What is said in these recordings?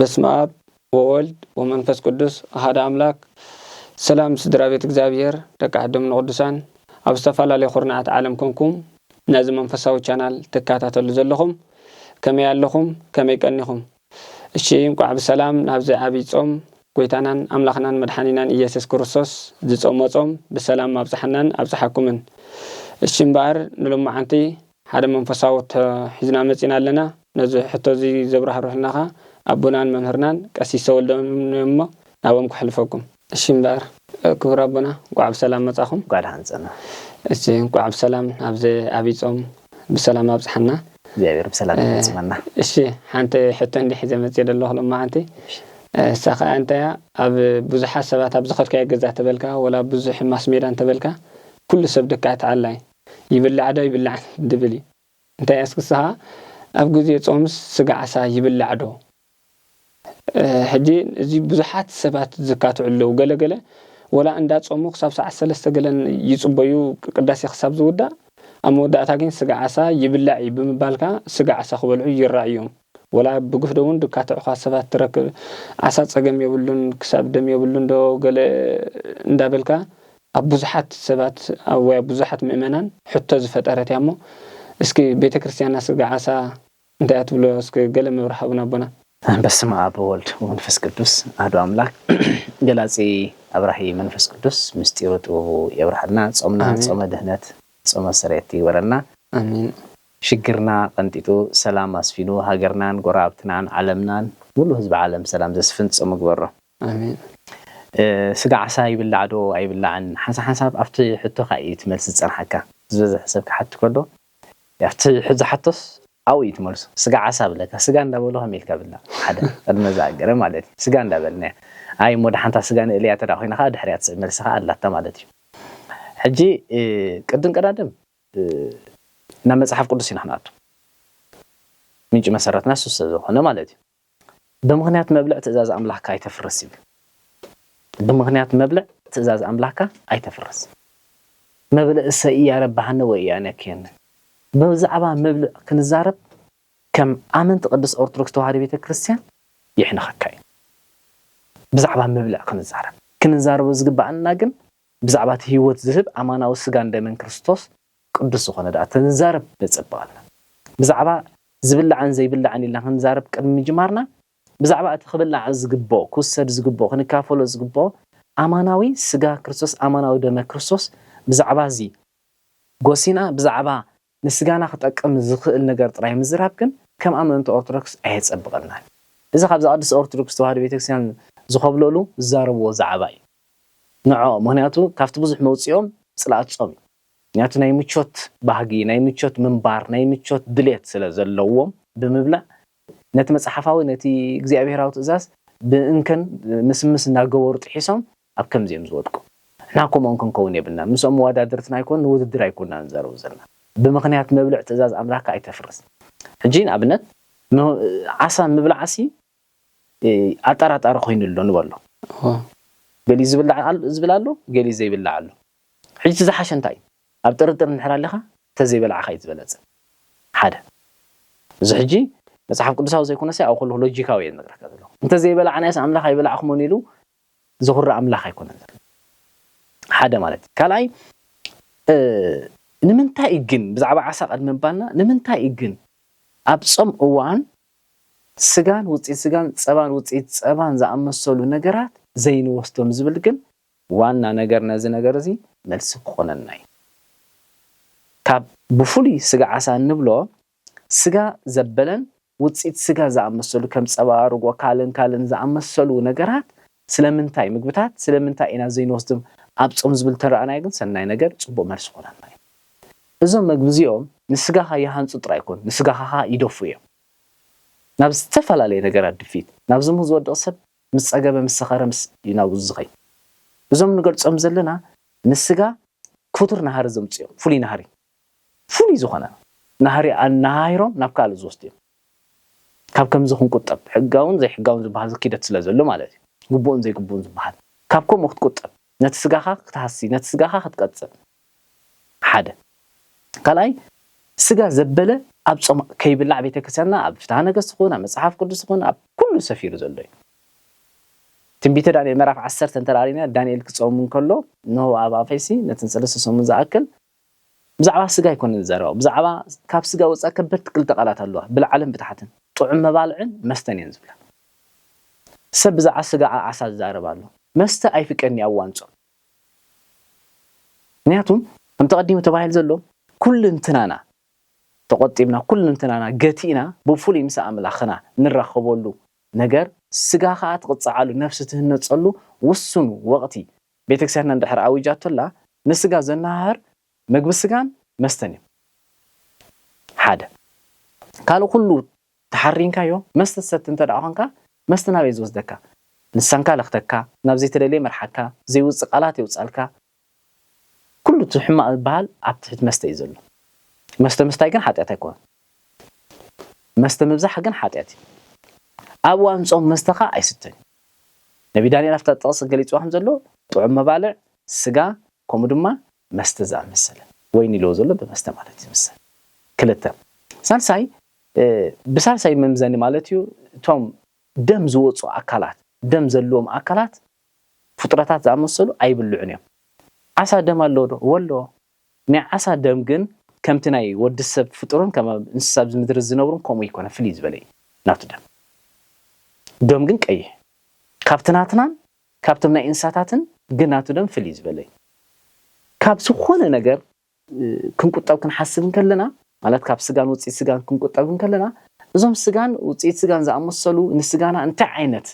በስመ አብ ወወልድ ወመንፈስ ቅዱስ አሐዱ አምላክ ሰላም ስድራ ቤት እግዚአብሔር ተቃደም ንቅዱሳን ኣብ ዝተፈላለዩ ኹርናዓት ዓለም ኮንኩም ነዚ መንፈሳዊ ቻናል ተካታተሉ ዘለኹም ከመይ ኣለኹም ከመይ ቀኒኹም እሺ እንኳዕ በሰላም ናብዚ ዓብይ ጾም ጎይታናን አምላኽናን መድኃኒናን ኢየሱስ ክርስቶስ ዝጾመጾም በሰላም ኣብጽሐናን ኣብጽሐኩምን እሺ እምበር ንሎማዓንቲ ሓደ መንፈሳዊ ሒዝና መጺና ኣለና ነዚ ሕቶ እዚ ዘብራህሩልናኻ አቡናን መምህርናን ቀሲስ ወልደም ነሞ ናበም ክሕልፈኩም እሺ እምበር ክብር አቡና እንኳዕ በሰላም መጻኹም ጓዳ አንጸና እሺ እንኳዕ በሰላም ናብዚ ዓብይ ጾም በሰላም ኣብጽሐና እግዚአብሔር በሰላም ያጽናና እሺ ሓንቲ ሕቶ እንዲ ሒዘ መጺ ደለኹ ሎማዓንቲ ሳኻ አንተ ኣብ ብዙሕ ሰባት ኣብ ዝኸድካየ ገዛ ተበልካ ወላ ብዙሕ ማስ ሜዳን ተበልካ ኩሉ ሰብ ደካት ዓላይ ይብላዕ ዶ ይብላዕ ድብል እንታይ ያስክስኻ ኣብ ግዜ ጾምስ ስጋ ዓሳ ይብላዕ ዶ ሕጂ እዚ ብዙሓት ሰባት ዝካትዑለው ገለገለ ወላ እንዳ ጾሙ ክሳብ ሰዓት 3 ገለን ይጽበዩ ቅዳሴ ክሳብ ዝውዳእ ኣብ መወዳእታ ግን ስጋ ዓሳ ይብላዕ ብምባልካ ስጋ ዓሳ ክበልዑ ይራእዮም ወላ ብግፍ ደውን ድካትዑ ሰባት ትረክብ ዓሳ ጸገም የብሉን ክሳብ ደም የብሉን ዶ ገለ እንዳበልካ ኣብ ብዙሓት ሰባት ወይ ብዙሓት ምእመናን ሕቶ ዝፈጠረት ያሞ እስኪ ቤተክርስቲያንና ስጋ ዓሳ እንታይ ትብሎ እስኪ ገለ መብራህቡና አቡና በስመ አብ ወወልድ ወመንፈስ ቅዱስ አሐዱ አምላክ ገላጺ አብራሂ መንፈስ ቅዱስ ምስጢሩ የብራህና ጾምና ጾመ ድህነት ጾመ ሰሬት ይወረና አሜን ሽግርና ቀንጢጡ ሰላም አስፊኑ ሀገርናን ጎራብትናን ዓለምናን ሁሉ ህዝብ ዓለም ሰላም ዘስፍን ጾም ግበሮ አሜን ስጋ ዓሳ ይብላዕ ዶ አይብላዕን ሓሳብ ኣብቲ ሕቶ ካይት መልስ ጸንሐካ ዝበዝሕ ሰብ ክሓት ከሎ ያፍቲ ሕዚ ሓቶስ አው ይትመልሱ ስጋ ዓሳ ብለካ ስጋ እንዳበሉ ከመይልካ ብላ ሓደ ቀድመ ዛገረ ማለት ስጋ እንዳበልና አይ ሞዳ ሓንታ ስጋ ንእልያ ተዳኺና ካ ድሕሪያት መልስኻ ኣላታ ማለት እዩ ሕጂ ቅድም ቀዳድም ና መጽሐፍ ቅዱስ ይናህናቱ ምንጭ መሰረትና ሱስ ዝኾነ ማለት እዩ በምክንያት መብልዕ ትእዛዝ አምላክካ አይተፍረስ ይብል በምክንያት መብልዕ ትእዛዝ አምላክካ አይተፍረስ መብልዕ ሰይ ያረባህነ ወይ ያነከን በዛዕባ መብልዕ ክንዛረብ ከም አመንት ቅዱስ ኦርቶዶክስ ተዋህዶ ቤተክርስቲያን ይሕነኸካይ በዛዕባ መብልዕ ክንዛረብ ዝግባአና ግን በዛዕባ ህይወት ዝህብ አማናዊ ስጋ እንደምን ክርስቶስ ቅዱስ ዝኾነ ዳ ተንዛረብ በጽባልና በዛዕባ ዝብላዕን ዘይብላዕን ኢልና ክንዛረብ ቅድሚ ጅማርና በዛዕባ ተኽብላዕ ዝግቦ ኩሰድ ዝግቦ ክንካፈሎ ዝግቦ አማናዊ ስጋ ክርስቶስ አማናዊ ደመ ክርስቶስ በዛዕባ ዚ ጎሲና በዛዕባ ንስጋና ክጠቅም ዝኽእል ነገር ጥራይ ምዝራብ ግን ከም አመንቱ ኦርቶዶክስ አይጸብቀልና እዚ ካብ ቅዱስ ኦርቶዶክስ ተዋህዶ ቤተክርስቲያን ዝኸብለሉ ዛረብዎ ዛዕባ እዩ ንዖ ምክንያቱ ካብቲ ብዙሕ መውጽኦም ጽላኣት ጾም ምክንያቱ ናይ ምቾት ባህጊ ናይ ምቾት ምንባር ናይ ምቾት ድሌት ስለ ዘለዎም ብምብላዕ ነቲ መጽሓፋዊ ነቲ እግዚአብሔራዊ ትእዛዝ ብእንከን ምስምስ እናገበሩ ጥሒሶም ኣብ ከምዚኦም ዝወድቁ ናኮም እንከውን የብልና ምሶም መዋዳድርትና አይኮን ውድድር አይኮንና ንዘረቡ ዘለና በምክንያት መብልዕ ትእዛዝ አምላክ አይተፍረስ ሕጂ ንኣብነት ዓሳ ምብላዕ ዓሲ ኣጣራጣሪ ኮይኑሎ ንበሎ ገሊ ዝብላሎ ገሊ ዘይብላዓሎ ሕጂ ዝሓሸ እንታይ ኣብ ጥርጥር እንድሕር ኣለኻ ተዘይበልዓኻ ይዝበለጽ ሓደ እዚ ሕጂ መጽሓፍ ቅዱሳዊ ዘይኮነስ ኣብ ኩሉ ሎጂካዊ የነግረካ ዘሎ እንተ ዘይበልዓናስ አምላክ አይበልዓኹም ኢሉ ዝኹሪ አምላክ አይኮነን ሓደ ማለት ካልኣይ ንምንታይ ግን ብዛዕባ ዓሳ ቀድመ ባልና ንምንታይ ግን ኣብ ጾም እዋን ስጋን ውጽኢት ስጋን ጸባን ውጽኢት ጸባን ዝኣመሰሉ ነገራት ዘይንወስዶም ዝብል ግን ዋና ነገር ነዚ ነገር እዚ መልስ ክኾነና እዩ ካብ ብፍሉይ ስጋ ዓሳ እንብሎ ስጋ ዘበለን ውጽኢት ስጋ ዝኣመሰሉ ከም ጸባ ርጎ ካልን ዝኣመሰሉ ነገራት ስለምንታይ ምግብታት ስለምንታይ ኢና ዘይንወስዶም ኣብ ጾም ዝብል ተራእናይ ግን ሰናይ ነገር ጽቡቕ መልስ ክኾነና እዩ እዞም መግብዚኦም ንስጋኻ ይሃንጹ ጥራይ ይኮን ንስጋኻ ይደፉ እዮም ናብ ዝተፈላለዩ ነገራት ድፊት ናብ ዝሙ ዝወድቕ ሰብ ምስ ጸገበ ምስ ሰኸረ ምስ ይናው ዝኸይ እዞም ንገልጾም ዘለና ንስጋ ኩቱር ናሃሪ ዘምጽኦም ፍሉይ ዝኾነ ናሃሪ ኣናሃይሮም ናብ ካልእ ዝወስድዮም ካብ ከምዚ ክንቁጠብ ሕጋውን ዘይሕጋውን ዝበሃል ዝኪደት ስለ ዘሎ ማለት እዩ ግቡእን ዘይግቡእን ዝበሃል ካብ ከምኡ ክትቁጠብ ነቲ ስጋኻ ክትሃሲ ነቲ ስጋኻ ክትቀጽል ሓደ ካልኣይ ስጋ ዘበለ ኣብ ጾም ከይብላዕ ቤተክርስቲያንና ኣብ ፍትሐ ነገሥት ኾነ ኣብ መጽሓፍ ቅዱስ ኾነ ኣብ ኩሉ ሰፊሩ ዘሎ እዩ ትንቢተ ዳንኤል ምዕራፍ 10 ተንተራሪና ዳንኤል ክጾም እንከሎ ነው ኣብ ኣፌሲ ነትን 3 ሰሙን ዝኣክል ብዛዕባ ስጋ ይኮነ ዝዛረባ ብዛዕባ ካብ ስጋ ወፃእ ከበድቲ ክልተ ቃላት ኣለዋ ብልዓልን ብታሕትን ጥዑም መባልዕን መስተን እየን ዝብላ ሰብ ብዛዕባ ስጋ ዓሳ ዝዛረባ ኣሎ መስተ ኣይፍቀድኒ ኣብ እዋን ጾም ምክንያቱም ከም ተቐዲሙ ተባሂሉ ዘሎ ኩሉ እንትናና ተቆጢብና ኩሉ እንትናና ገቲና ብፍሉይ ምስ ኣምላኽና ንራኸበሉ ነገር ስጋ ከዓ ትቕፅዓሉ ነፍሲ ትህነፀሉ ውሱን ወቕቲ ቤተክርስቲያንና እንድሕር ኣውጃቶላ ንስጋ ዘናሃር ምግቢ ስጋን መስተን እዩ ሓደ ካልእ ኩሉ ተሓሪንካዮ መስተ ሰት እንተደኣ ኮንካ መስተ ናበይ ዝወስደካ ንሳንካ ለኽተካ ናብ ዘይተደለየ መርሓካ ዘይውፅእ ቃላት ይውፃልካ ኩሉ ሕማቕ ዝበሃል ኣብ ትሕቲ መስተ እዩ ዘሎ መስተ ምስታይ ግን ሓጢኣት ኣይኮነን መስተ ምብዛሕ ግን ሓጢኣት እዩ ኣብ እዋን ጾም መስተኻ ኣይስተን ነቢ ዳንኤል ኣብታ ጥቕሲ ገሊፁ ከም ዘሎ ጥዑም መባልዕ ስጋ ከምኡ ድማ መስተ ዝኣመሰለ ወይኒ ኢልዎ ዘሎ ብመስተ ማለት እዩ ዝምሰል ክልተ ሳልሳይ ብሳልሳይ መምዘኒ ማለት እዩ እቶም ደም ዝወፁ ኣካላት ደም ዘለዎም ኣካላት ፍጡራታት ዝኣመሰሉ ኣይብልዑን እዮም ዓሳ ደም ኣለዎ ዶ ወሎ ናይ ዓሳ ደም ግን ከምቲ ናይ ወዲ ሰብ ፍጡርን ከም እንስሳ ብምድሪ ዝነብሩን ከምኡ ይኮነ ፍልይ ዝበለ እዩ ናቱ ደም ግን ቀይሕ ካብትናትናን ካብቶም ናይ እንስሳታትን ግን ናቱ ደም ፍልይ ዝበለ እዩ ካብ ዝኾነ ነገር ክንቁጠብ ክንሓስብ ከለና ማለት ካብ ስጋን ውፅኢት ስጋን ክንቁጠብ ከለና እዞም ስጋን ውፅኢት ስጋን ዝኣመሰሉ ንስጋና እንታይ ዓይነት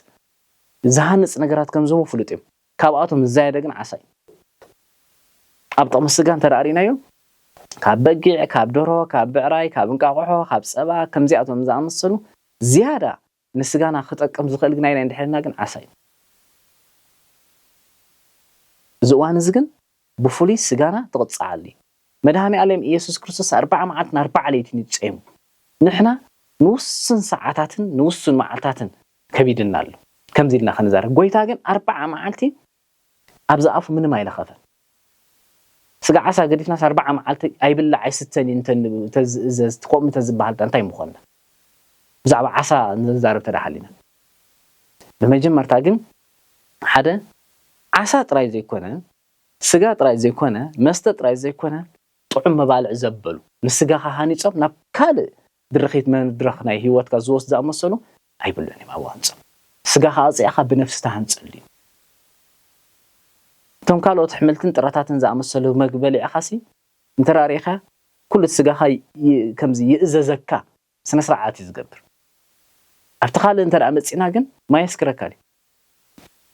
ዝሃንፅ ነገራት ከም ዝህቡ ፍሉጥ እዮም ካብኣቶም ዝያደ ግን ዓሳ እዩ ኣብ ጥቕሚ ስጋ እንተዳእሪናዮ ካብ በጊዕ ካብ ደርሆ ካብ ብዕራይ ካብ እንቋቑሖ ካብ ፀባ ከምዚኣቶም ዝኣመሰሉ ዝያዳ ንስጋና ክጠቅም ዝኽእል ግን ናይ እንድሕርና ግን ዓሳ እዩ እዚ እዋን እዚ ግን ብፍሉይ ስጋና ትቕፅዓሊ መድሃኒ ዓለም ኢየሱስ ክርስቶስ 40 መዓልትን 40 ለይትን ይፀሙ ንሕና ንውስን ሰዓታትን ንውስን መዓልታትን ከቢድና ኣሎ ከምዚ ኢልና ክንዛረብ ጎይታ ግን 40 መዓልቲ ኣብ ዝኣፉ ምንም ኣይለኸፈን ስጋ ዓሳ ገዲፍናስ 40 መዓልቲ ኣይብላዕ ኣይስተን እንተዝእዘዝ ትቆም ተዝበሃል እንታይ ምኾንና ብዛዕባ ዓሳ ንዛረብ ተዳሓሊና ብመጀመርታ ግን ሓደ ዓሳ ጥራይ ዘይኮነ ስጋ ጥራይ ዘይኮነ መስተ ጥራይ ዘይኮነ ጥዑም መባልዕ ዘበሉ ንስጋኻ ሃኒፆም ናብ ካልእ ድርኺት መድረኽ ናይ ህይወትካ ዝወስድ ዝኣመሰሉ ኣይብሉን እዮም ኣብ እዋን ጾም ስጋኻ ኣፅኢኻ ብነፍሲ ተሃንፀሉ እዩ እቶም ካልኦት ሕምልትን ጥረታትን ዝኣመሰሉ ምግቢ በሊዕኻሲ እንተራሪኻ ኩሉ ስጋኻ ከምዚ ይእዘዘካ ስነ ስርዓት እዩ ዝገብር ኣብቲ ካልእ እንተደኣ መፂና ግን ማየስክረካ ድዩ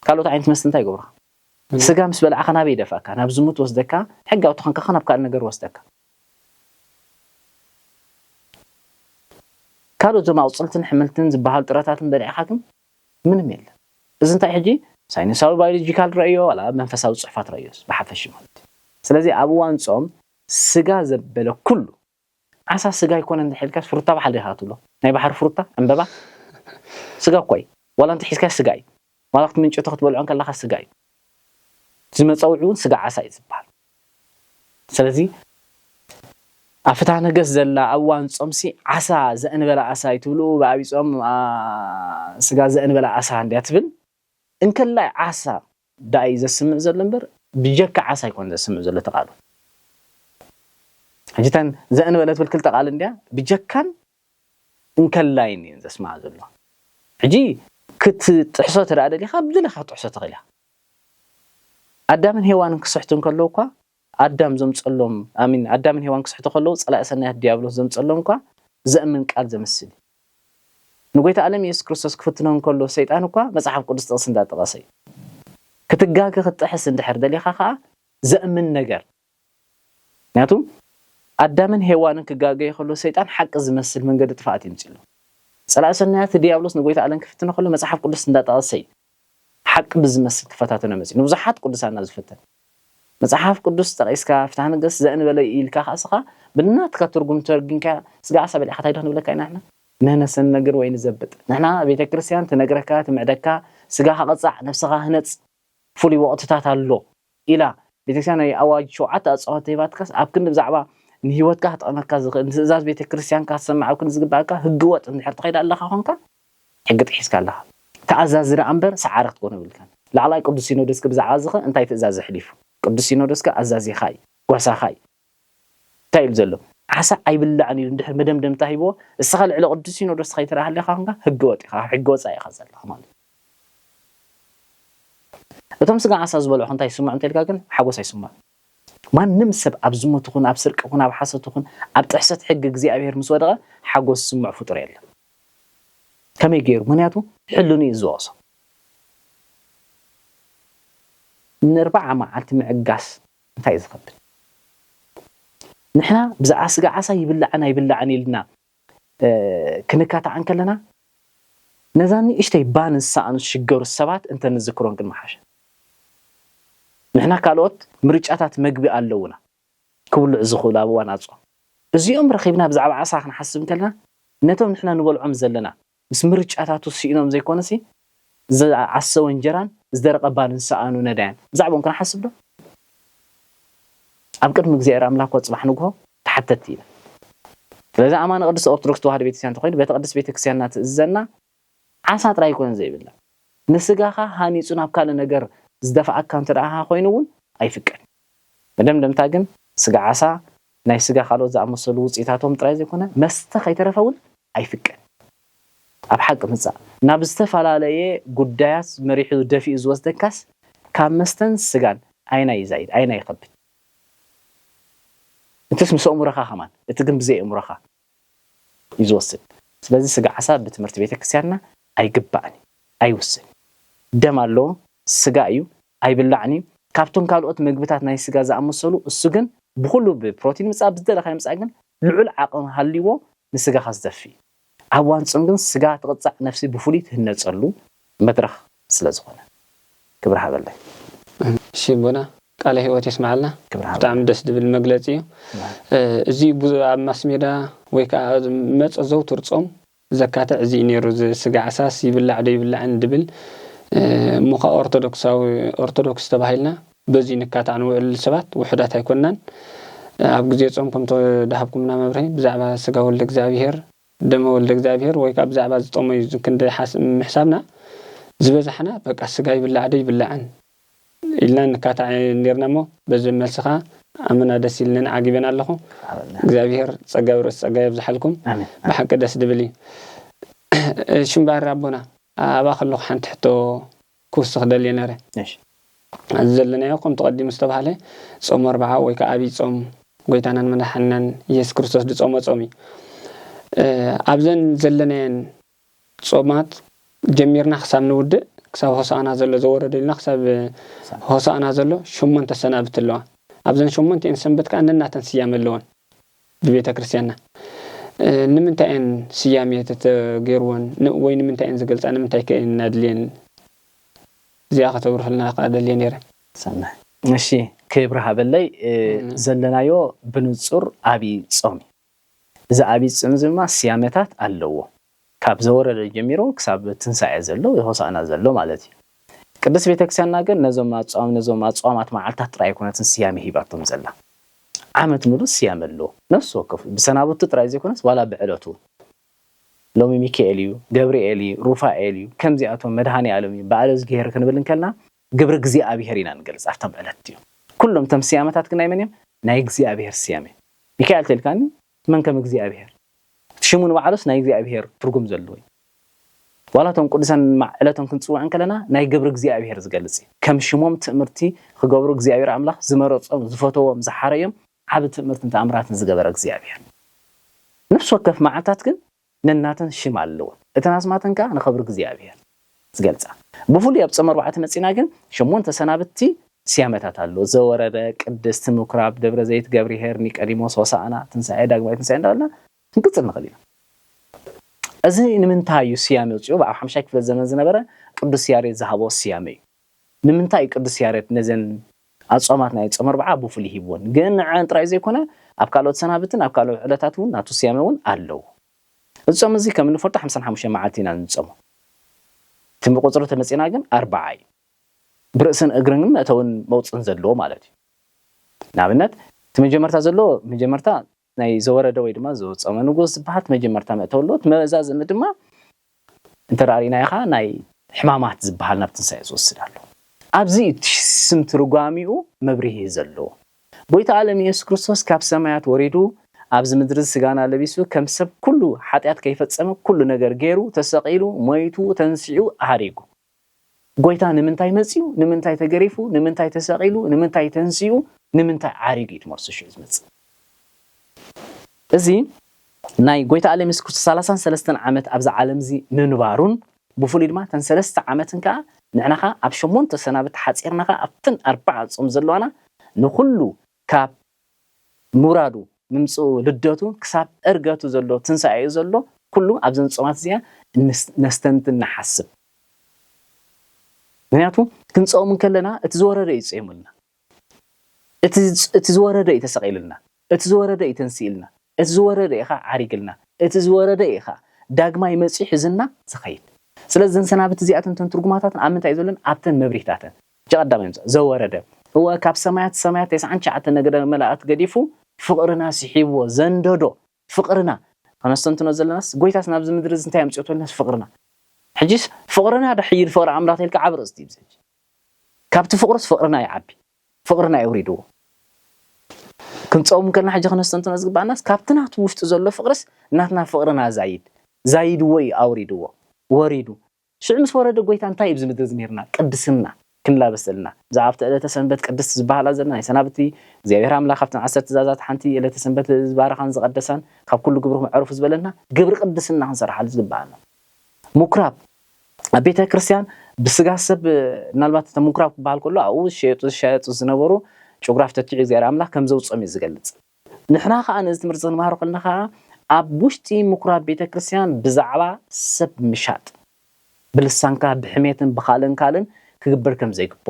ካልኦት ዓይነት መስተ እንታይ ይገብሩኻ ስጋ ምስ በልዓኻ ናበይ ይደፍአካ ናብ ዝሙት ወስደካ ሕጋዊ ተኾንካ ናብ ካልእ ነገር ወስደካ ካልኦት ዞም ኣውፅልትን ሕምልትን ዝበሃሉ ጥረታትን በሊዕኻ ግን ምንም የለን እዚ እንታይ ሕጂ ሳይንሳዊ ባዮሎጂካል ረእዮ ዋላ መንፈሳዊ ፅሑፋት ረእዮስ ብሓፈሽ ማለት እዩ ስለዚ ኣብ እዋን ጾም ስጋ ዘበለ ኩሉ ዓሳ ስጋ ይኮነ እንድሕልካስ ፍሩታ ባሕሪ ኢኻ ትብሎ ናይ ባሕሪ ፍሩታ ዕምበባ ስጋ እኮ እዩ ዋላ እንተሒዝካ ስጋ እዩ ዋላ ክትምንጭቶ ክትበልዖን ከለኻ ስጋ እዩ ዝመፀውዒ እውን ስጋ ዓሳ እዩ ዝበሃል ስለዚ ኣብ ፍትሐ ነገሥት ዘላ ኣብ እዋን ጾምሲ ዓሳ ዘእንበለ ዓሳ ይትብሉ ብኣብይ ጾም ስጋ ዘእንበለ ዓሳ እንድያ ትብል እንከላይ ዓሳ ዳይ ዘስምዕ ዘሎ እምበር ብጀካ ዓሳ ይኮነ ዘስምዕ ዘሎ ተቃሉ ሕጂተን ዘእንበለ ትብል ክልተ ቃል እንድያ ብጀካን እንከላይን እየን ዘስምዓ ዘሎ ሕጂ ክትጥሕሶ ተደኣ ደሊኻ ብደለኻ ክትጥሕሶ ትኽእል ኢኻ ኣዳምን ሄዋንን ክስሕቱ ከለዉ እኳ ኣዳም ዘምፀሎም ኣሚን ኣዳምን ሄዋን ክስሕቱ ከለዉ ፀላኢ ሰናያት ዲያብሎስ ዘምፀሎም እኳ ዘእምን ቃል ዘምስል ንጎይታ ዓለም ኢየሱስ ክርስቶስ ክፍትኖም ከሎ ሰይጣን እኳ መጽሓፍ ቅዱስ ጥቕስ እንዳጠቐሰ እዩ ክትጋገ ክትጥሕስ እንድሕር ደሊኻ ከዓ ዘእምን ነገር ምክንያቱ ኣዳምን ሄዋንን ክጋገ ከሎ ሰይጣን ሓቂ ዝመስል መንገዲ ጥፋኣት ይምፅሉ ፀላኢ ሰናያት ዲያብሎስ ንጎይታ ዓለም ክፍትኖ ከሎ መጽሓፍ ቅዱስ እንዳጠቐሰ እዩ ሓቂ ብዝመስል ክፈታተነ መፅኡ ንብዙሓት ቅዱሳና ዝፍተን መጽሓፍ ቅዱስ ጠቒስካ ፍትሐ ነገሥት ዘእንበለ ኢልካ ካስኻ ብናትካ ትርጉም ተርጊንካ ስጋ ዓሳ በሊዕኻ እንታይ ዶ ክንብለካ ኢና ንሕና ንህነሰን ነገር ወይ ንዘብጥ ንሕና ቤተ ክርስቲያን ትነግረካ ትምዕደካ ስጋኻ ቅፃዕ ነፍስኻ ህነፅ ፍሉይ ወቕትታት ኣሎ ኢላ ቤተ ክርስቲያን ናይ ኣዋጅ 7 ኣፅዋት ሂባትካስ ኣብ ክንዲ ብዛዕባ ንህይወትካ ተጠመካ ዝኽእል ንትእዛዝ ቤተ ክርስቲያን ካሰማዓኩን ዝግባእካ ህግወጥ እንድሕር ትኸይድ ኣለኻ ኾንካ ሕጊ ጥሒስካ ኣለኻ ተኣዛዝራ እምበር ሰዓረት ኮነ ብልካ ላዕላይ ቅዱስ ሲኖዶስ ብዛዕባ ዝኸ እንታይ ትእዛዝ ዘሕሊፉ ቅዱስ ሲኖዶስ ኣዛዚኻ ጓሳኻ እንታይ ኢሉ ዘሎ ዓሳ ኣይብላዕን ኢሉ እንድሕር መደምደምታ ሂቦ እስኻ ልዕሊ ቅዱስ ሲኖዶስ ከይትረኣህ ኣለኻ ኾንካ ህግወጥ ኢኻ ሕጊ ወፃኢ ኢኻ ዘለኻ ማለት እቶም ስጋ ዓሳ ዝበልዑ እንታይ ይስምዑ እንተልካ ግን ሓጎስ ኣይስምዑ ማንም ሰብ ኣብ ዝሙት ይኹን ኣብ ስርቂ ይኹን ኣብ ሓሰት ይኹን ኣብ ጥሕሰት ሕጊ እግዚኣብሔር ምስ ወደቐ ሓጎስ ዝስምዕ ፍጡር የለን ከመይ ገይሩ ምክንያቱ ሕሉን እዩ ዝወቕሶ ንርባዕ መዓልቲ ምዕጋስ እንታይ እዩ ዝኸብድ ንሕና ብዛዕባ ስጋ ዓሳ ይብላዕን ኣይብላዕን ኢልና ክንካታዕን ከለና ነዛኒ እሽተይ ባንሳኣኑ ዝሽገሩ ሰባት እንተንዝክሮን ክንመሓሸ ንሕና ካልኦት ምርጫታት መግቢ ኣለውና ክብልዕ ዝኽእሉ ኣብ እዋን ኣፅዋም እዚኦም ረኺብና ብዛዕባ ዓሳ ክንሓስብ ከለና ነቶም ንሕና ንበልዖም ዘለና ምስ ምርጫታቱ ስኢኖም ዘይኮነሲ ዝዓሰወ እንጀራን ዝደረቐ ባንሳኣኑ ነዳያን ብዛዕቦም ክንሓስብ ዶ ኣብ ቅድሚ እግዚኣብሔር ኣምላክ ወፅባሕ ንግሆ ተሓተቲ ኢና ስለዚ ኣማነ ቅዱስ ኦርቶዶክስ ተዋህዶ ቤተክርስትያን ተኾይኑ ቤተ ቅዱስ ቤተክርስትያንና ትእዘዝና ዓሳ ጥራይ ይኮነን ዘይብላ ንስጋኻ ሃኒፁ ናብ ካልእ ነገር ዝደፍዓካ እንተደኣ ኮይኑ እውን ኣይፍቀድ መደምደምታ ግን ስጋ ዓሳ ናይ ስጋ ካልኦት ዝኣመሰሉ ውፅኢታቶም ጥራይ ዘይኮነ መስተ ከይተረፈውን ኣይፍቀድ ኣብ ሓቂ ምፃእ ናብ ዝተፈላለየ ጉዳያት መሪሑ ደፊኡ ዝወስደካስ ካብ መስተን ስጋን ኣይና ይዛይድ ኣይና ይኸብድ እንትስ ምስ እሙረኻ ኸማን እቲ ግን ብዘይ እሙረኻ እዩ ዝወስድ ስለዚ ስጋ ዓሳ ብትምህርቲ ቤተክርስትያንና ኣይግባእኒ ኣይውስን ደም ኣለዎ ስጋ እዩ ኣይብላዕኒ ካብቶም ካልኦት ምግብታት ናይ ስጋ ዝኣመሰሉ እሱ ግን ብኩሉ ብፕሮቲን ምፃእ ብዝደለኻዮ ምፃእ ግን ልዑል ዓቕሚ ሃልይዎ ንስጋኻ ዝደፊ ኣብ ዋንፆም ግን ስጋ ትቕፃዕ ነፍሲ ብፍሉይ ትህነፀሉ መድረኽ ስለ ዝኾነ ክብሪ ሃበለይ እሺ ቦና ቃለ ህይወት ይስማዓልና ብጣዕሚ ደስ ድብል መግለፂ እዩ እዚ ኣብ ማስሜዳ ወይ ከዓ መፀ ዘውትር ፆም ዘካተ እዚ ነይሩ ስጋ ዓሳስ ይብላዕ ዶ ይብላዕን ድብል ሙኻ ኦርቶዶክስ ተባሂልና በዚ ንካታዕ ንውዕል ሰባት ውሕዳት ኣይኮንናን ኣብ ግዜ ፆም ከምቶ ዳሃብኩምና መብርሂ ብዛዕባ ስጋ ወልደ እግዚአብሔር ደመ ወልደ እግዚአብሔር ወይ ከዓ ብዛዕባ ዝጠመ ክንደ ምሕሳብና ዝበዛሕና በቃ ስጋ ይብላዕ ዶ ይብላዕን ኢልና ንካታዕ ነርና ሞ በዚ መልስኻ ኣመና ደስ ኢልንን ዓጊበን ኣለኹ እግዚአብሔር ፀጋ ብርእስ ፀጋ ይብዛሓልኩም ብሓቂ ደስ ድብል እዩ ሽምባር ኣቦና ኣባ ከለኹ ሓንቲ ሕቶ ክውስኽ ደልየ ነረ ዘለናዮ ከም ተቐዲሙ ዝተባሃለ ጾም 40 ወይ ከዓ ዓብይ ጾም ጎይታናን መድሓኒናን ኢየሱስ ክርስቶስ ዝጾመ ጾም እዩ ኣብዘን ዘለናየን ጾማት ጀሚርና ክሳብ ንውድእ ክሳብ ሆሳዕና ዘሎ ዘወረደልና ክሳብ ሆሳዕና ዘሎ 8 ሰናብት ኣለዋ ኣብዘን 8 ሰንበት ከዓ ነናተን ስያመ ኣለወን ብቤተ ክርስቲያንና ንምንታይን ስያሜት ተገይርዎን ወይ ንምንታይን ዝገልፃ ንምንታይ ከእና ድልየን እዚኣ ከተብርህልና ቃደልየ ነይረ ሰናይ እሺ ክብሪ ሃበለይ ዘለናዮ ብንጹር ዓብይ ጾም እዚ ዓብይ ጾም ድማ ስያሜታት ኣለዎ ካብ ዘወረደ ጀሚሮ ክሳብ ትንሳኤ ዘሎ የሆሳዕና ዘሎ ማለት እዩ ቅዱስ ቤተክርስቲያንና ግን ነዞም ጾማት መዓልታት ጥራይ ኮነትን ስያሜ ሂባቶም ዘላ ዓመት ሙሉ ስያመ ኣለዎ ነፍሲ ወከፍ ብሰናብቱ ጥራይ ዘይኮነስ ዋላ ብዕለቱ ሎሚ ሚካኤል እዩ ገብርኤል እዩ ሩፋኤል እዩ ከምዚኣቶም መድሃኒ ዓለም እዩ በዓለ ዝገይር ክንብል እንከልና ግብሪ እግዚኣብሔር ኢና ንገልጽ ኣብቶም ዕለት እዩ ኩሎም ተም ስያመታት ግን ናይ መን እዮም ናይ እግዚኣብሔር ስያሜ ሚካኤል ተልካኒ መን ከም እግዚኣብሔር ሽሙን በዓሉስ ናይ እግዚኣብሔር ትርጉም ዘለዎ ዋላቶም ቅዱሳን ዕለቶም ክንጽውዕ እንከለና ናይ ግብሪ እግዚኣብሔር ዝገልጽ ከም ሽሞም ትእምርቲ ክገብሩ እግዚኣብሔር ኣምላኽ ዝመረጾም ዝፈተዎም ዝሓረዮም ዓብ ትእምርትን ተኣምራትን ዝገበረ እግዚኣብሔር ነፍሲ ወከፍ መዓልታት ግን ነናተን ሽም ኣለዎ እተን ኣስማተን ከዓ ንኽብሪ እግዚኣብሔር ዝገልጻ ብፍሉይ ኣብ ጾም 4 መፂና ግን 8 ሰናብቲ ስያሜታት ኣለዎ ዘወረደ ቅድስቲ ምኩራብ ደብረ ዘይት ገብርሄር ኒቆዲሞስ ሆሳዕና ትንሳኤ ዳግማይ ትንሳኤ እንዳበልና ክንቅጽል ንኽእል ኢና እዚ ንምንታይ እዩ ስያሜ ወፂኡ ኣብ 5 ክፍለ ዘመን ዝነበረ ቅዱስ ያሬድ ዝሃቦ ስያሜ እዩ ንምንታይ ቅዱስ ያሬድ ነዘን ኣጾማት ናይ ጾም 4 ብፍሉይ ሂብዎን ግን ንዓን ጥራይ ዘይኮነ ኣብ ካልኦት ሰናብትን ኣብ ካልኦት ዕለታት እውን ናቱ ስያሜ እውን ኣለዎ الصوم زي كم نفرط 55 معلتين نصوم تم قصره تمصينا ግን 40 እዩ برأسن اجرن متون موصن زلو ማለት እዩ ናብነት تمجمرتا زلو مجمرتا ናይ ዘወረደ ወይ ድማ ዘወፀመ ንጉስ ዝባሃት መጀመርታ መተወሎት መዛዝ ድማ እንተራሪና ይኻ ናይ ሕማማት ዝባሃል ናብ ትንሳኤ ዝወስዳሉ ኣብዚ ስም ትርጓሚኡ መብርሂ ዘሎ ቦይታ ዓለም ኢየሱስ ክርስቶስ ካብ ሰማያት ወሪዱ ኣብዚ ምድሪ ስጋና ለቢሱ ከም ሰብ ኩሉ ኃጢአት ከይፈጸመ ኩሉ ነገር ገይሩ ተሰቂሉ ሞይቱ ተንሲኡ አሃሪጉ ጎይታ ንምንታይ መጽዩ ንምንታይ ተገሪፉ ንምንታይ ተሰቂሉ ንምንታይ ተንሲኡ ንምንታይ አሃሪጉ ይትመርሱ ዝመጽ እዚ ናይ ጎይታ ዓለም ኢየሱስ ክርስቶስ 33 ዓመት ኣብዚ ዓለም እዚ ምንባሩን ብፍሉይ ድማ ተን 3 ዓመትን ከዓ ንዕናኻ ኣብ 8 ሰናብት ሓጺርናኻ ኣብተን 4 ጾም ዘለዋና ንኩሉ ካብ ሙራዱ ንምጽኡ ልደቱ ክሳብ እርገቱ ዘሎ ትንሳኤ ዘሎ ኩሉ ኣብዘን ጾማት እዚያ ነስተንትን ንሓስብ ምክንያቱ ክንጾም ከለና እቲ ዝወረደ ይጽየሙልና እቲ ዝወረደ ይተሰቂልና እቲ ዝወረደ ይተንሲልና እቲ ዝወረደ ኢኻ ዓሪግልና እቲ ዝወረደ ኢኻ ዳግማይ መጽሕ ዝና ዝኸይድ ስለዚህ ሰናብት እዚኣተን ትርጉማታትን ኣብ ምንታይ ዘለን ኣብተን መብሪህታተን ጀቀዳም ዘወረደ هو ካብ ሰማያት 99 ነገደ መላእክት ገዲፉ ፍቅርና ሲሒብዎ ዘንደዶ ፍቅርና ከነስተንተኖ ዘለናስ ጎይታስ ናብ ዝምድር እንታይ አምጽቶልናስ ፍቅርና ሕጂስ ፍቅርና ድሕይል ፍቅር አምላክ ተልካ ዓብርስ ትይብዘ ካብቲ ፍቅርስ ፍቅርና ይዓቢ ፍቅርና ይውሪዱ ክንጾም ከልና ሕጂ ከነስተንተኖ ዝግባናስ ካብትናት ውሽጥ ዘሎ ፍቅርስ ናትና ፍቅርና ዛይድ ወይ አውሪዱዎ ወሪዱ ሽዕምስ ወረደ ጎይታ እንታይ ይብዝ ምድር ዝኔርና ቅድስና ክንላበሰልና ዛዓፍተ ዕለተ ሰንበት ቅድስት ዝባሃላ ዘለና ይሰናብቲ እግዚአብሔር አምላክ ካብተን 10 ትእዛዛት ሓንቲ ዕለተ ሰንበት ዝባረኻን ዝቀደሳን ካብ ኩሉ ግብሩ መዕሩፍ ዝበለና ግብር ቅድስና ክንሰርሓል ዝግባአና ምኩራብ ኣብ ቤተ ክርስቲያን ብስጋ ሰብ ናልባት ተምኩራብ ክባሃል ከሎ አው ሸየጡ ዝነበሩ ጂኦግራፊ ተትዒ እግዚአብሔር አምላክ ከም ዘውጾም ይዝገልጽ ንሕና ከዓ ነዚ ትምህርቲ ዝንማሃሩ ከለና ከዓ ኣብ ውሽጢ ምኩራብ ቤተ ክርስቲያን ብዛዕባ ሰብ ምሻጥ ብልሳንካ ብሕሜትን ብኻልን ክግበር ከም ዘይግቦ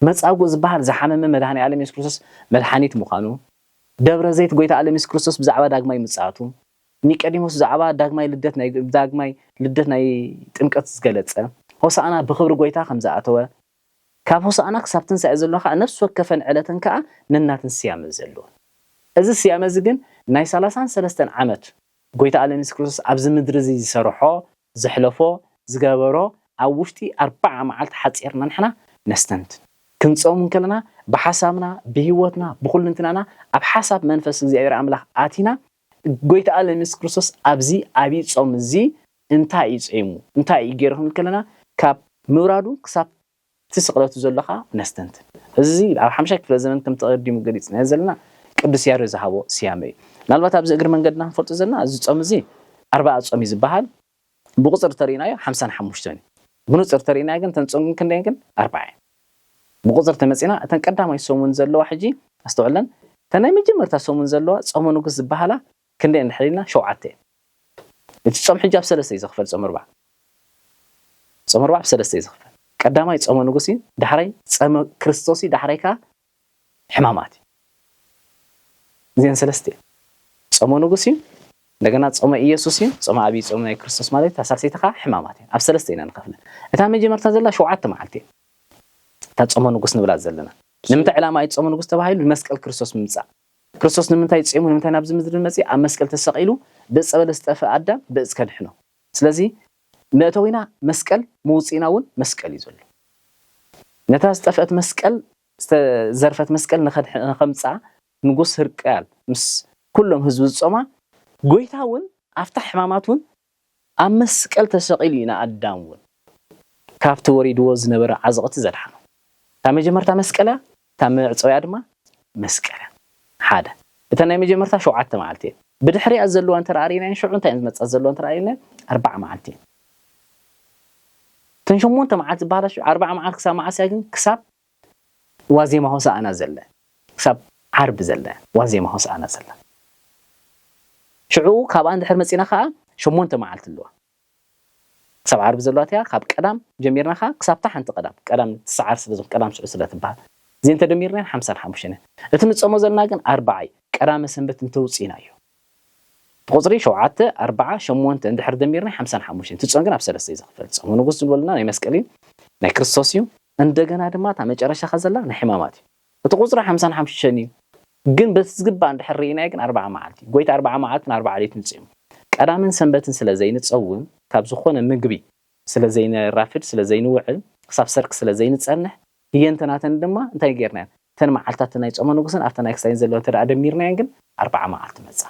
መጻጉዕ ዝባሃል ዝሓመመ መድኃኒ ዓለም ኢየሱስ ክርስቶስ መድኃኒት ምዃኑ ደብረ ዘይት ጎይታ ዓለም ኢየሱስ ክርስቶስ ብዛዕባ ዳግማይ ምጽአቱ ኒቆዲሞስ ብዛዕባ ዳግማይ ልደት ናይ ጥምቀት ዝገለጸ ሆሳዕና ብክብሪ ጎይታ ከም ዝኣተወ ካብ ሆሳዕና ክሳብ ትንሳኤ ዘሎ ከዓ ነፍስ ወከፈን ዕለትን ከዓ ነናትን ስያመ ዘሎ እዚ ስያመ እዚ ግን ናይ 33 ዓመት ጎይታ ዓለም ኢየሱስ ክርስቶስ ኣብዚ ምድሪ እዚ ዝሰርሖ ዘሕለፎ ዝገበሮ ኣብ ውሽጢ 4 መዓልቲ ሓጺርና ንሕና ነስተንት ክንጾም ከለና በሐሳብና በህይወትና በኩልንትናና ኣብ ሓሳብ መንፈስ እግዚአብሔር አምላክ አቲና ጎይታ ዓለም ኢየሱስ ክርስቶስ ኣብዚ አቢ ጾም እዚ እንታይ ይጽሙ እንታይ ይገርሁን ከለና ካብ ምውራዱ ክሳብ ትስቅለቱ ዘለኻ ነስተንት እዚ ኣብ 5 ክፍለ ዘመን ከም ተቀዲሙ ገሊጽና ዘለና ቅዱስ ያሬድ ዝሃቦ ስያመ ናልባት ኣብዚ እግር መንገድና ፈልጡ ዘለና እዚ ጾም እዚ 40 ጾም ይዝባሃል ብቁጽር ተሪናዮ 55 ብንጹር ተሪና ግን ተንጾም ክንደይ ግን 40 ብቁጽር ተመጺና እተን ቀዳማይ ጾሙን ዘለዋ ሕጂ አስተውለን ተናይ መጀመርታ ጾሙን ዘለዋ ጾም ንጉስ ዝባሃላ ክንደይ እንድሕሊና 7 እቲ ጾም ሕጂ ኣብ 3 ይዝኽፈል ጾም 4 ኣብ 3 ይዝኽፈል ቀዳማይ ጾም ንጉስ ዳሕራይ ጾም ክርስቶስ ዳሕራይካ ሕማማት ዚን 3 ጾም ንጉስ እንደገና ጾም ኢየሱስ ጾም አቢ ጾም ናይ ክርስቶስ ማለት ታሳርሲተኻ ሕማማት ኣብ 3 ኢና ንከፍለ እታ መጀመርታ ዘላ 7 መዓልቲ ታ ጾም ንጉስ ንብላ ዘለና ንምንታይ ዕላማ ኣይ ጾም ንጉስ ተባሂሉ መስቀል ክርስቶስ ምምጻእ ክርስቶስ ንምንታይ ጽሙ ንምንታይ ናብ ዝምድር መጽ ኣብ መስቀል ተሰቂሉ ብጸበለ ዝተፈ አዳም ብጽ ከድሕኖ ስለዚ መእተዊና መስቀል ሙውጺናውን መስቀል ይዘሉ ነታ ዝተፈት መስቀል ዘርፈት መስቀል ንኸምጻ ንጉስ ህርቃል ምስ ኩሎም ህዝብ ጾማ ጎይታውን ኣፍታ ሕማማቱን ኣብ መስቀል ተሰቂሉ ኢና አዳምውን ካብቲ ወሪድዎ ዝነበረ ዓዝቕቲ ዘድሓኑ ታ መጀመርታ መስቀላ ታ መዕጾያ ድማ መስቀላ ሓደ እታ ናይ መጀመርታ 7 መዓልቲ ብድሕሪያ ዘለዋ እንተራሪና ሽዑ እንታይ መጽ ዘለዋ እንተራሪና 4 መዓልቲ ተንሽሞንተ መዓልቲ ባላሽ 4 መዓልቲ ክሳብ ማዓስያ ግን ክሳብ ዋዜማ ሆሳዕና ዘለ ክሳብ ዓርብ ዘለ ዋዜማ ሆሳዕና ዘለ ሽዑ ካብ አንድ ድሕር መጽና ከዓ 8 መዓልቲ ኣለዋ ክሳብ ዓርብ ዘለዋትያ ካብ ቀዳም ጀሚርና ከዓ ክሳብ ታሕንቲ ቀዳም ትስዓር ስለዝም ቀዳም ስዑ ስለትባሃል زين تدميرنا 55 اتنصمو زلنا ግን 40 ቀዳመ ሰንበት እንተውጽና እዩ ቁጥሪ 7 4 8 እንድሕር ደሚርና 55 ትጾም ግን ኣብ 3 ይዝኽፈል ጾም ንጉስ ዝብለና ናይ መስቀሊ ናይ ክርስቶስ እዩ እንደገና ድማ ታ መጨረሻ ከዘላ ናይ ሕማማት እቲ ቁጥሪ 55 ግን በዝግባ እንድሕርይና ግን 40 መዓልቲ ጎይታ 40 መዓልትን 40 ሌሊት ንጽሙ ቀዳምን ሰንበትን ስለዘይንጸውም ካብ ዝኾነ ምግቢ ስለዘይንራፍድ ስለዘይንውዕል ክሳብ ሰርክ ስለዘይንጸንሕ ህየንተናተን ድማ እንታይ ጌርና ተን መዓልታት ናይ ጾመ ንጉስን ኣብታ ናይ ክሳይን ዘለዎ ተዳ ደሚርና ግን 40 መዓልቲ መጻ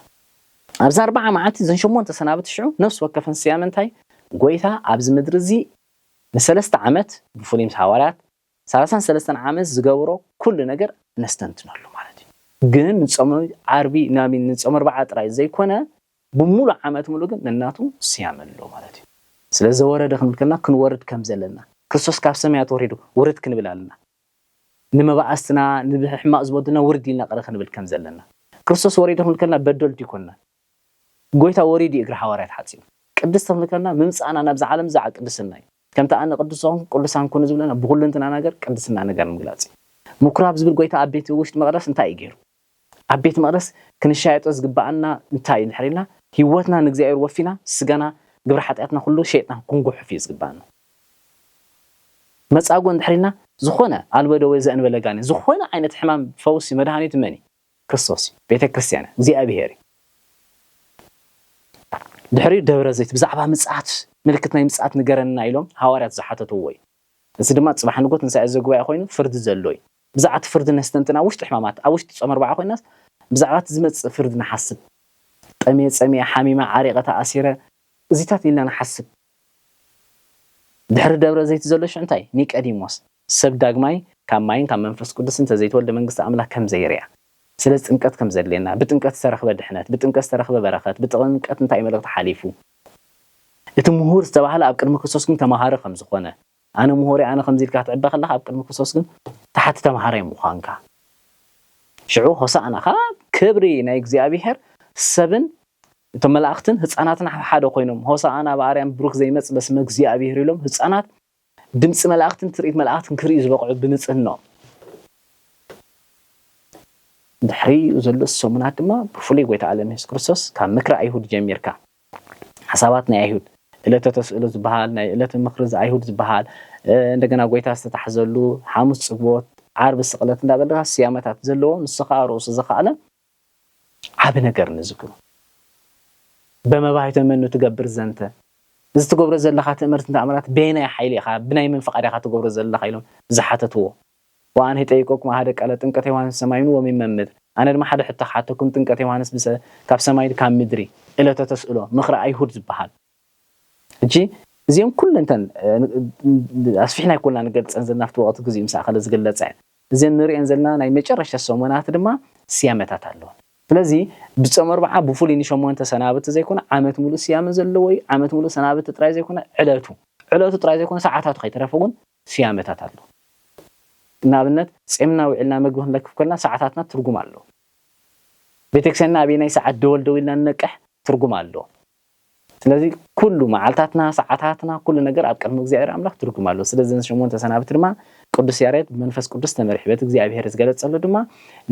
ኣብዛ 40 መዓልቲ ዘን 8 ሰናብት ሽዑ ነፍስ ወከፈን ስያመንታይ ጎይታ ኣብዚ ምድሪ እዚ ንሰለስተ ዓመት ብፍሉይ ምስ ሓዋርያት 33 ዓመት ዝገብሮ ኩሉ ነገር ነስተንትነሉ ማለት እዩ ግን ንጾመ ዓርቢ ናሚን ንጾመ 40 ጥራይ ዘይኮነ بمولو عامات ملوغن نناتو سياملو مالتي سلازا ورد خنبلكنا كنورد كم زلنا كريستوس كاف سميات وريدو ورد كنبلالنا نما بأستنا نبحما أزبودنا ورد لنا قرا خنبل كم زلنا كريستوس وريد خنبلكنا بدل تيكوننا قويتا وريدي إقرا حواريات حاتين قدس خنبلكنا ممس أنا نبز عالم زع قدسنا كم تأنا قدسون كل سان كون زبلنا بقول لنا ناقر قدسنا ناقر مقلاتي مكراب زبل قويتا أبيتي وشت مقدس انتا يجير أبيت مقدس كن الشايط أزقبعنا انتاي نحرينا هيوتنا نجزائر وفينا سجنا قبل حتى كله شيطنا كونجو حفيز قبانا مسأقون دحرينا زخونة البدو وزن ولا جاني زخونة عينة حمام فوسي مدهاني تمني كريستوسي بيت كريستيانة زي أبي هيري دحري دورة زيت بزعبها مسعات ملكتنا مسعات نجرنا نايلهم حوارات زحته توي بس دمات صباح نقول نسأل الزجوا أخوينه فرد زلوي بزعت فرد نستنتنا وش تحمامات أوش تصمر بعض الناس بزعت زمت فرد نحسب طمي حميمة عريقة أسيرة زيتات إلا نحسب دحر دورة زيت زلوش انتاي نيك أديموس سب داغماي كم ماين كم منفس قدس انت زيت ولد منقص أملاك كم زيريا سلس انكت كم زلينا بتنكت سرخ بدحنات بتنكت سرخ ببركات بتنكت انتاي ملك حليفو يتمهور استوحلا أبكر مكسوس كنت مهارة خمس خونة أنا مهوري أنا خمزيل كات عبا خلاها أبكر مكسوس كنت تحت تمهاري مخانكا شعو خصانا خا كبري نايك زي أبي هر سبن انتم ملاختن هصاناتنا حدا خوينم هوسا انا باريام بروك زي مص بس مغزي ابيهر يلوم هصانات دمص ملاختن تريت ملاختن كري زبقعو بنصنو دحري زلو السمنات دما بفلي غويتا على ميس كريستوس كان مكر ايهود جميركا حساباتنا ايهود الا تتسالو زبحال ناي الا مخرز ايهود زبحال እንደገና ጎይታ ዝተታሕዘሉ ሐሙስ ጽቦት ዓርብ ስቅለት እንዳበለካ ሲያመታት ዘለዎ ንስኻ ሮስ ዝኻለ ዓብ ነገር ንዝክሩ بمباهيت منو تقبر زنته إذا تقبر زلخات أمرت تعملات بين حيلي خا بناي من فقر خا تقبر زلخ يلون زحتته وأنا هتيكوك ما هذا قالت إنك تيوان سماين ومن ممد أنا ما حدا حتى حتى كنت إنك تيوان بس كاب سماين كام مدري إلا تتسأله مخرع أي هود زبحال جي زيهم كل أنتن أسفحنا كلنا نقدر أنزلنا في وقت جزء مساء خلص قلت ساعة زين نري أنزلنا ناي مجرش السومنات دما سيامتات اللون ስለዚህ ብጾመር በዓ ብፉሊ ንሸሞንተ ሰናብት ዘይኮነ ዓመት ሙሉ ሲያም ዘለወይ ዓመት ሙሉ ሰናብት ጥራይ ዘይኮነ ዕለቱ ጥራይ ዘይኮነ ሰዓታቱ ከይተረፈጉን ሲያመታት አሉ ናብነት ጾምና ውዕልና ምግብ ለክፍ ከልና ሰዓታትና ትርጉም አለው ቤተክርስቲያንና አቤናይ ሰዓት ደወልደውልና ነቀህ ትርጉም አለው ስለዚህ ኩሉ መዓልታትና ሰዓታትና ኩሉ ነገር ኣብ ቀድሞ እግዚአብሔር አምላክ ትርጉም አለው ስለዚህ ንሸሞንተ ሰናብት ድማ ቅዱስ ያሬድ መንፈስ ቅዱስ ተመሪሕ ቤት እግዚአብሔር ዝገለጸሉ ድማ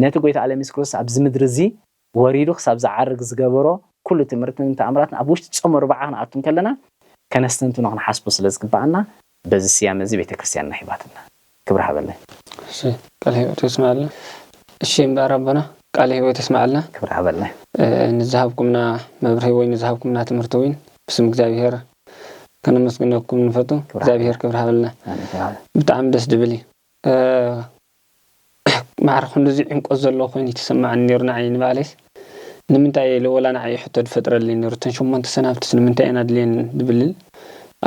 ነቲ ጎይታ ዓለም ኢየሱስ ኣብዚ ምድሪ እዚ ወሪዱ ክሳብ ዝዓርግ ዝገበሮ ኩሉ ትምህርትን ተኣምራትን ኣብ ውሽጢ ጾም 40 ኣቱን ከለና ከነስተንቱ ነኽን ሓስቡ ስለዝግባአና በዚ ስያመ እዚ ቤተክርስቲያንና ሂባትና ክብር ሃበልና እሺ ቃል ህይወት ይስማዓልና እሺ ምባረበና ቃል ህይወት ይስማዓልና ክብር ሃበልና ንዝሃብኩምና መብርሂ ወይ ንዝሃብኩምና ትምህርቲ ወይ ብስም እግዚአብሔር ከነመስግነኩም ንፈቱ እግዚአብሔር ክብር ሃበልና بتعم دس دبلي معرخ እንደዚህ እንቆ ዘሎ ኮይኑ ተሰማዕን ነርና ዓይን ባለስ ንምንታይ ለወላ ናይ ሕቶ ድፈጥረልኝ ነርተን ሸሞንተ ሰናብት ንምንታይ እና ድልን ድብል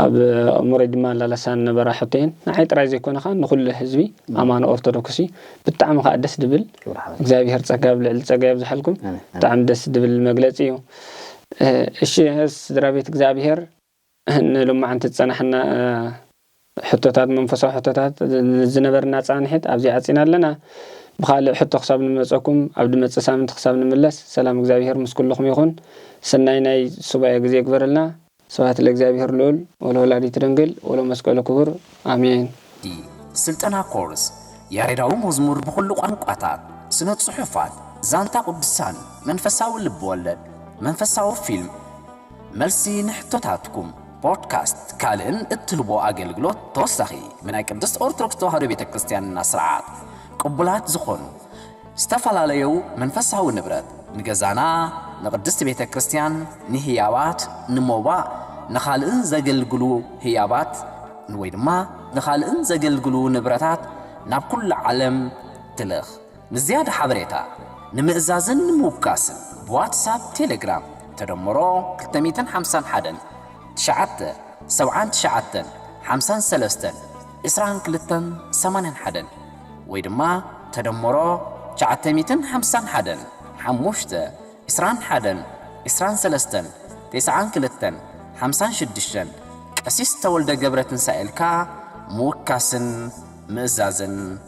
ኣብ እምሮይ ድማ ላላሳን ነበራ ሕቶን ናይ ጥራይ ዘይኮነ ኸ ንኹሉ ህዝቢ ኣማን ኦርቶዶክሲ ብጣዕሚ ኸ ደስ ድብል እግዚአብሔር ጸጋብ ልዕል ጸጋብ ዝሐልኩም ብጣዕሚ ደስ ድብል መግለጺ እዩ እሺ ህስ ድራቤት እግዚአብሔር ንልማዓንቲ ጸናሕና حتتات منفصل حتتات زنبرنا صانحت ابزي عصينا لنا بخالق حتى حساب نمصكم عبد متصامن حساب نملس سلام እግዚአብሔር مسكلكم يكون سناي ناي سباي غزي يكبرلنا سبحات ለእግዚአብሔር لول ወለወላዲት ድንግል ወለመስቀሉ ክቡር አሜን ስልጠና ኮርስ ያሬዳው መዝሙር በሁሉ ቋንቋታት ስነ ጽሑፋት ዛንታ ቅዱሳን መንፈሳዊ ልብ ወለድ መንፈሳዊ ፊልም መልሲ ንሕቶታትኩም بودكاست كالن اتلبو أجلجلوت توسخي من أي قدس أرثوذكس تهرب بيتكريستياننا سرعات قبلات زخون استفلاليو منفساو نبرت نجزانا نقدست بيت كريستيان نهيابات نموبا نخالئن زجلجلو هيابات نويدما نخالئن زجلجلو نبرتات ناب كل عالم تلخ نزيادة حبريتا نمئزازن موكاسن بواتساب تيليجرام تدمرو 251 تشعت 7 53 21 ويدما تدمرو 951 حموشته 21 23 92 56 قسيس تولد جبرة سائلكا موكاسن مئزازن